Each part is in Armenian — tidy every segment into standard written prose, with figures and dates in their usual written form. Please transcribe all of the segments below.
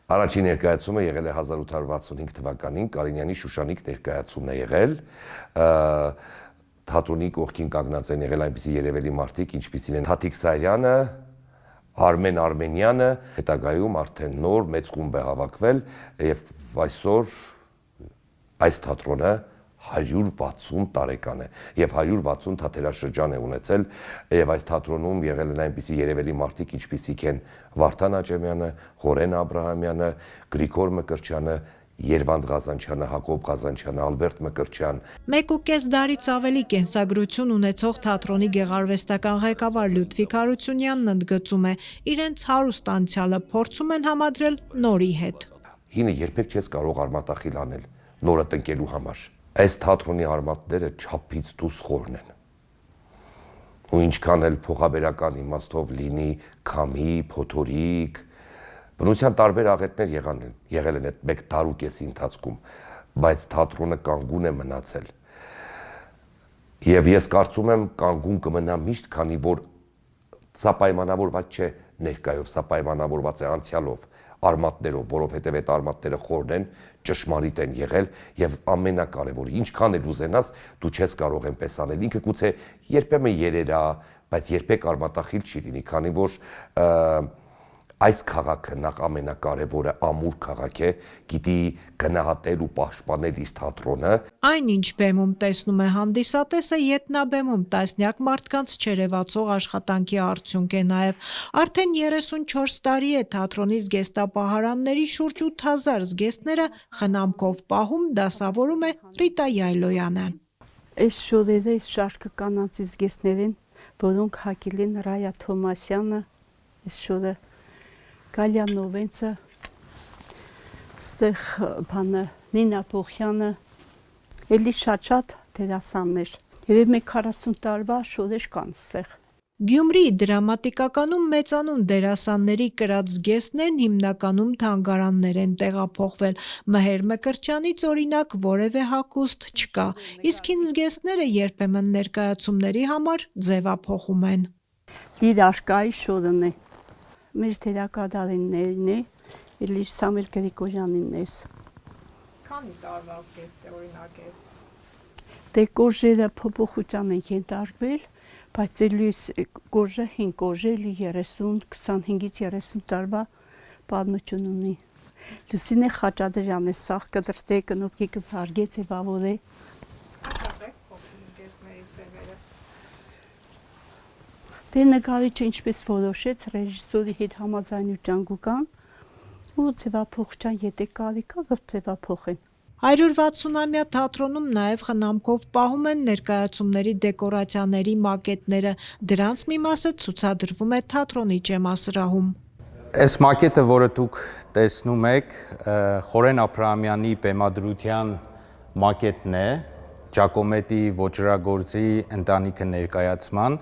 Առաջին ներկայացումը եղել է 1865 թվականին, Կարինյանի Շուշանիկ ներկայացումն է եղել, թատրոնի կողքին կանգնած են եղել այնպիսի երևելի մարդիկ, ինչպիսին են Հաթիկ Սարյանը, Արմեն Արմենյանը, հետագայում արդեն նոր մեծ խումբ է հավաքվել եւ այսօր այս թատրոնը 160 տարեկան է եւ 160 թատերաշրջան է ունեցել եւ այս թատրոնում եղել են այնպիսի երևելի մարդիկ, ինչպիսիք են Վարդան Աճեմյանը, Խորեն Աբրահամյանը, Գրիգոր Մկրտչյանը, Երվանդ Ղազանչյանը, Հակոբ Ղազանչյանը, Ալբերտ Մկրտչյան։ 1.5 դարից ավելի կենսագրություն ունեցող թատրոնի գեղարվեստական ղեկավար Լյուդվիգ Հարությունյանն ընդգծում է, իրենց հարուստ անցյալը փորձում են համադրել նորի հետ։ Հինը երբեք չես կարող արմատախիլ անել նորը տնկելու համար։ Այս թատրոնի արմատները չափից դուրս խորն են։ Ու ինչքան էլ փոխաբերական իմաստով լինի քամի, փոթորիկ, բնության տարբեր աղետներ եղել են այդ 1 տարուկեսի ընթացքում, բայց թատրոնը կանգուն է մնացել։ Եվ ես կարծում եմ կանգուն կմնա միշտ, քանի որ սա պայմանավորված չէ ներկայով, սա պայմանավորված է անցյալով, արմատներով, որովհետև այդ արմատները խորն են, ճշմարիտ են եղել եւ ամենակարևորը, ինչքան էլ ուզենաս, դու չես կարող այնպես անել։ Ինքը գուցե երբեմն երերա, բայց երբեք արմատախիլ չի լինի, քանի որ այս քաղաքը նախ ամենակարևորը ամուր քաղաք է, գիտի գնահատել ու պաշտպանել իր թատրոնը։ Այնինչ բեմում տեսնում է հանդիսատեսը, ետնաբեմում տասնյակ մարդկանց չերևացող աշխատանքի արդյունք է նաև։ Արդեն 34 տարի է թատրոնի զգեստապահարանների շուրջ 8000 զգեստները խնամքով պահում, դասավորում է Ռիտա Յայլոյանը։ Այս շորերը շարքը կանանցի զգեստներ են, որոնք հակել են Ռայա Թոմասյանը, այս շորը Գալիա Նովենցը, ստեղ բանը Նինա Պողյանը, էլի շատ դերասաններ։ Երև մեկ 40 տարվա շորեր կան ստեղ։ Գյումրիի դրամատիկականում մեծանուն դերասանների կրած զգեստներն հիմնականում թանգարաններ են տեղափոխվել։ Մհեր Մկրտչյանից օրինակ որևէ հագուստ չկա, իսկ հին զգեստները երբեմն ներկայացումների համար ձևափոխում են։ Իր արկայի շորն է։ Մեր թերակատարիններն է, էլի Սամվել Գրիգորյանին էս։ Քանի տարվա զգեստ է օրինակ էս։ Դե կոժերը փոփոխության են ենթարկվել, բայց էլի կոժը հին կոժը էլի 30-25-ից 30 տարվա պատմություն ունի։ Լուսինե Խաչատրյանը սաղ կտրտե կնոպկի կզարգեց է բավորե։ Դե նկարիչը ինչպես որոշեց ռեժիսորի հետ համաձայնության կան ու ձևափոխության եթե կարիք կա ձևափոխեն։ 160-ամյա թատրոնում նաև խնամքով պահում են ներկայացումների դեկորացիաների մակետները, դրանց մի մասը ցուցադրվում է թատրոնի ջեմասրահում։ Այս մակետը, որը դուք տեսնում եք, Խորեն Աբրահամյանի բեմադրության մակետն է, Ջակոմետի ոճրագործի ընտանիքը ներկայացման,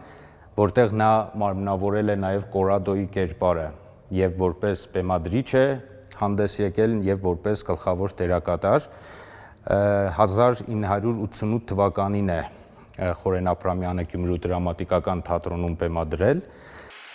որտեղ նա մարմնավորել է նաև Կորադոյի կերպարը եւ որպես բեմադրիչ է հանդես եկել եւ որպես գլխավոր դերակատար 1988 թվականին է Խորեն Աբրահամյանը Գյումրու դրամատիկական թատրոնում բեմադրել։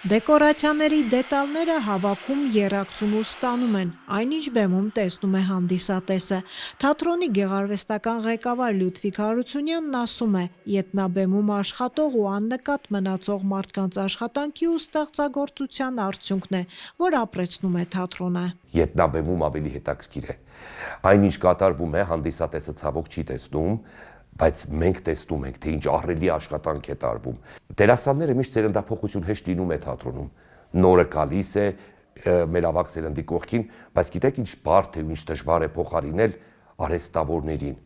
Դեկորացիաների դետալները հավաքում, եռակցում ու ստանում են, այնինչ բեմում տեսնում է հանդիսատեսը։ Թատրոնի գեղարվեստական ղեկավար Լյուդվիգ Հարությունյանն ասում է, ետնաբեմում աշխատող ու աննկատ մնացող մարդկանց աշխատանքի ու ստեղծագործության արդյունքն է, որ ապրեցնում է թատրոնը։ Ետնաբեմում ավելի հետաքրքիր է։ Այնինչ կատարվում է, հանդիսատեսը ցավոք չի տեսնում, բայց մենք տեսնում ենք, թե ինչ ահռելի աշխատանք է տարվում։ Դերասանները միշտ սերնդափոխություն հեշտ լինում է թատրոնում։ Նորը գալիս է մեր ավագ սերնդի կողքին, բայց գիտեք ինչ բարդ է ու ինչ դժվար է փոխարինել արհեստավորներին,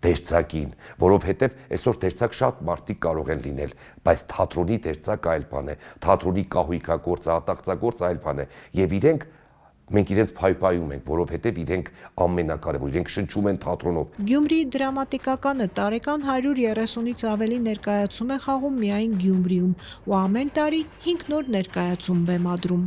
դերձակին, որովհետև այսօր դերձակ շատ մարդիկ կարող են լինել, բայց թատրոնի դերձակ այլ բան է, թատրոնի կահույքագործը, ատաղծագործը այլ բան է, եւ իրենք մենք իրենց փայփայում ենք, որովհետև իրենք ամենակարևոր, իրենք շնչում են թատրոնով։ Գյումրիի դրամատիկականը տարեկան 130-ից ավելի ներկայացում է խաղում միայն Գյումրիում ու ամեն տարի 5 նոր ներկայացում բեմադրում։